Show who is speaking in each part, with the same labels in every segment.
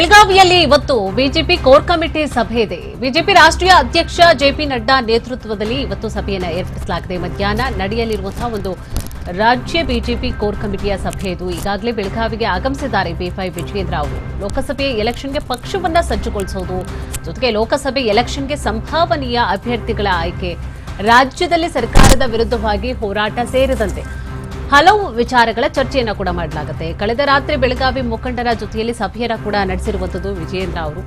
Speaker 1: ಬೆಳಗಾವಿಯಲ್ಲಿ ಇವತ್ತು BJP core committee ಸಭೆ ಇದೆ. ಬಿಜೆಪಿ ರಾಷ್ಟ್ರೀಯ ಅಧ್ಯಕ್ಷ ಜೆಪಿ ನಡ್ಡಾ ನೇತೃತ್ವದಲ್ಲಿ ಇವತ್ತು ಸಭೆಯನ್ನು ಏರ್ಪಡಿಸಲಾಗಿದೆ. ಮಧ್ಯಾಹ್ನ ನಡೆಯಲಿರುವಂತಹ ಒಂದು ರಾಜ್ಯ ಬಿಜೆಪಿ ಕೋರ್ ಕಮಿಟಿಯ ಸಭೆ ಇದು. ಈಗಾಗಲೇ ಬೆಳಗಾವಿಗೆ ಆಗಮಿಸಿದ್ದಾರೆ ಬಿ5 ವಿಜಯೇಂದ್ರ ಅವರು. ಲೋಕಸಭೆ ಎಲೆಕ್ಷನ್ಗೆ ಪಕ್ಷವನ್ನ ಸಜ್ಜುಗೊಳಿಸುವುದು ಜೊತೆಗೆ ಲೋಕಸಭೆ ಎಲೆಕ್ಷನ್ಗೆ ಸಂಭಾವನೀಯ ಅಭ್ಯರ್ಥಿಗಳ ಆಯ್ಕೆ, ರಾಜ್ಯದಲ್ಲಿ ಸರ್ಕಾರದ ವಿರುದ್ಧವಾಗಿ ಹೋರಾಟ ಸೇರಿದಂತೆ ಹಲವು ವಿಚಾರಗಳ ಚರ್ಚೆಯನ್ನು ಕೂಡ ಮಾಡಲಾಗುತ್ತೆ. ಕಳೆದ ರಾತ್ರಿ ಬೆಳಗಾವಿ ಮುಖಂಡರ ಜೊತೆಯಲ್ಲಿ ಸಭೆಯನ್ನು ಕೂಡ ನಡೆಸಿರುವಂತದ್ದು ವಿಜಯೇಂದ್ರ ಅವರು.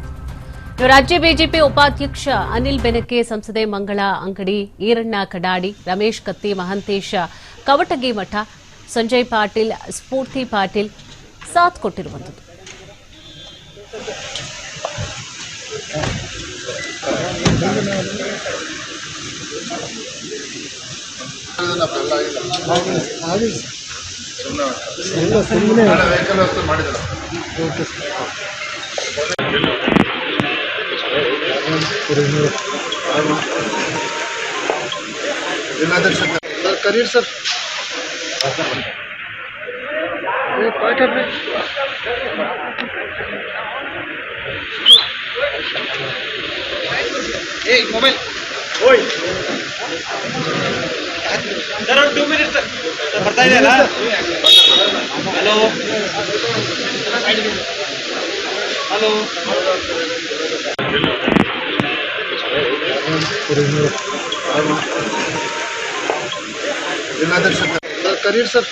Speaker 1: ರಾಜ್ಯ ಬಿಜೆಪಿ ಉಪಾಧ್ಯಕ್ಷ ಅನಿಲ್ ಬೆನಕೆ, ಸಂಸದೆ ಮಂಗಳಾ ಅಂಗಡಿ, ಈರಣ್ಣ ಕಡಾಡಿ, ರಮೇಶ್ ಕತ್ತಿ, ಮಹಂತೇಶ ಕವಟಗಿಮಠ, ಸಂಜಯ್ ಪಾಟೀಲ್, ಸ್ಫೂರ್ತಿ ಪಾಟೀಲ್ ಸಾಥ್ ಕೊಟ್ಟಿರುವಂತದ್ದು.
Speaker 2: Career sir mobile sir 2 minutes sir ಬರ್ತಾ ಇದೆಯಲ್ಲ ಹಲೋ ಹಲೋ करियर सर